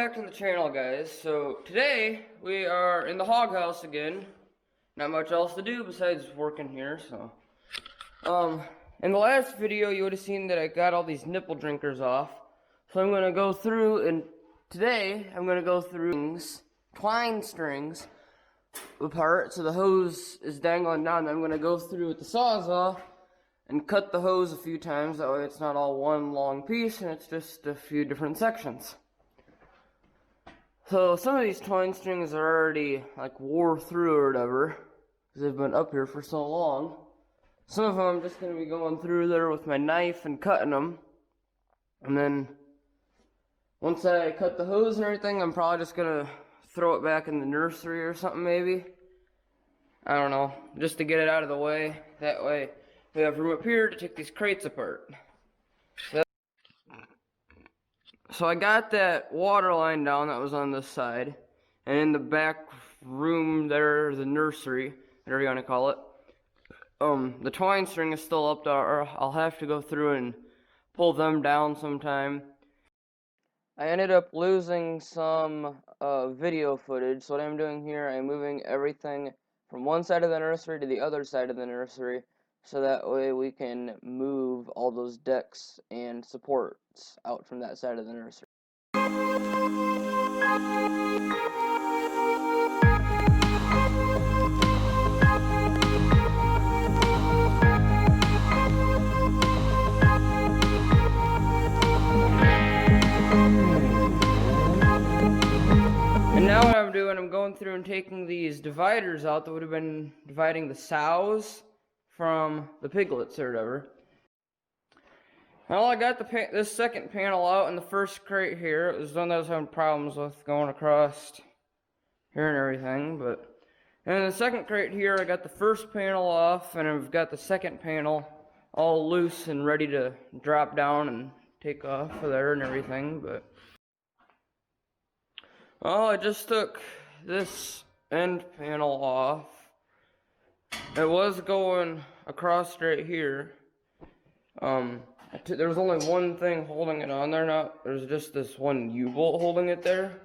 back to the channel, guys. So today we are in the hog house again. Not much else to do besides working here. So in the last video you would have seen that I got all these nipple drinkers off. So I'm going to go through, and today I'm going to go through twine strings apart so the hose is dangling down. I'm going to go through with the sawzall and cut the hose a few times. That way it's not all one long piece and it's just a few different sections. So some of these twine strings are already like wore through or whatever, because they've been up here for so long. Some of them I'm just going to be going through there with my knife and cutting them. And then once I cut the hose and everything, I'm probably just going to throw it back in the nursery or something maybe. I don't know, just to get it out of the way. That way we have room up here to take these crates apart. So I got that water line down that was on this side, and in the back room there, the nursery, whatever you want to call it, the twine string is still up there, or I'll have to go through and pull them down sometime. I ended up losing some video footage, so what I'm doing here, I'm moving everything from one side of the nursery to the other side of the nursery, so that way we can move all those decks and supports out from that side of the nursery. And now what I'm doing, I'm going through and taking these dividers out that would have been dividing the sows from the piglets or whatever. Well, I got this second panel out in the first crate here. It was one that I was having problems with going across here and everything, but in the second crate here, I got the first panel off, and I've got the second panel all loose and ready to drop down and take off of there and everything. But well, I just took this end panel off. It was going across right here. There was only one thing holding it on there now. There's just this one U-bolt holding it there.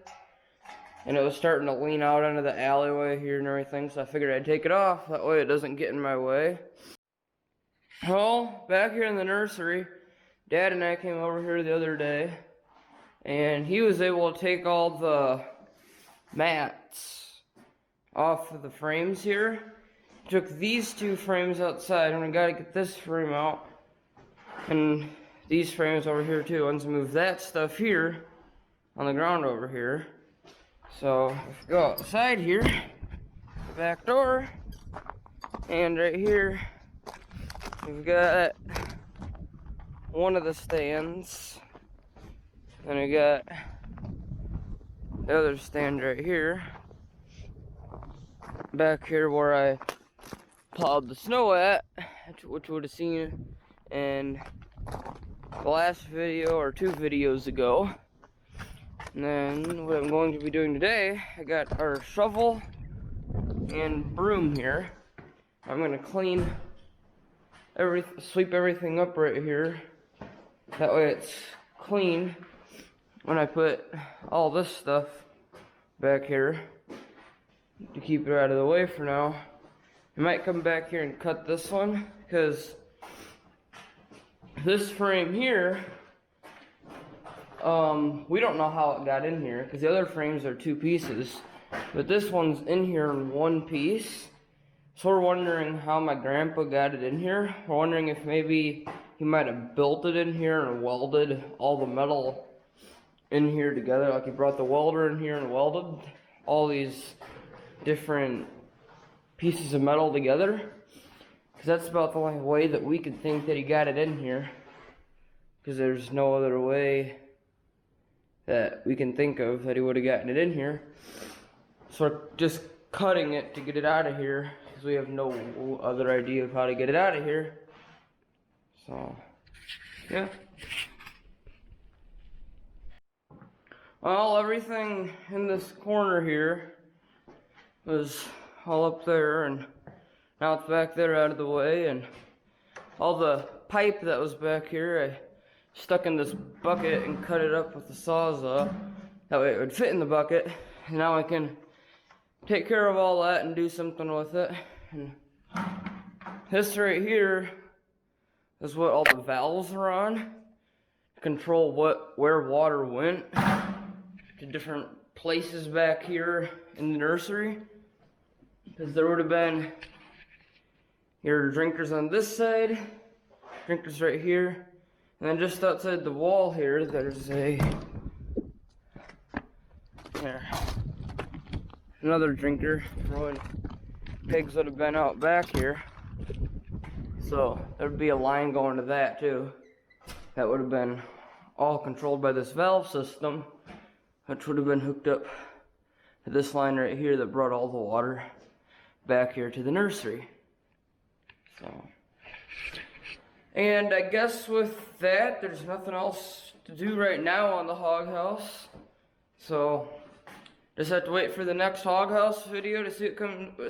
And it was starting to lean out into the alleyway here and everything, so I figured I'd take it off. That way it doesn't get in my way. Well, back here in the nursery, Dad and I came over here the other day, and he was able to take all the mats off of the frames here. Took these two frames outside, and I gotta get this frame out, and these frames over here too. Once I move that stuff here on the ground over here. So if we go outside here, back door, and right here we've got one of the stands, and we got the other stand right here. Back here where I plowed the snow at, which you would have seen in the last video or two videos ago. And then what I'm going to be doing today, I got our shovel and broom here. I'm going to sweep everything up right here. That way it's clean when I put all this stuff back here to keep it out of the way for now. I might come back here and cut this one, because this frame here, we don't know how it got in here, because the other frames are two pieces, but this one's in here in one piece. So we're wondering how my grandpa got it in here. We're wondering if maybe he might have built it in here and welded all the metal in here together, like he brought the welder in here and welded all these different pieces of metal together, because that's about the only way that we could think that he got it in here, because there's no other way that we can think of that he would have gotten it in here. So we're just cutting it to get it out of here, because we have no other idea of how to get it out of here. So yeah, well, everything in this corner here was all up there, and now it's back there out of the way, and all the pipe that was back here I stuck in this bucket and cut it up with the sawzall. That way it would fit in the bucket. And now I can take care of all that and do something with it. And this right here is what all the valves are on to control where water went to different places back here in the nursery. Because there would have been your drinkers on this side, drinkers right here, and then just outside the wall here, there's another drinker for when pigs would have been out back here. So there'd be a line going to that too. That would have been all controlled by this valve system, which would have been hooked up to this line right here that brought all the water back here to the nursery. So, and I guess with that, there's nothing else to do right now on the hog house. So just have to wait for the next hog house video to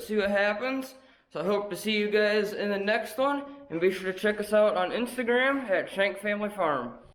see what happens. So I hope to see you guys in the next one, and be sure to check us out on Instagram at Shank Family Farm.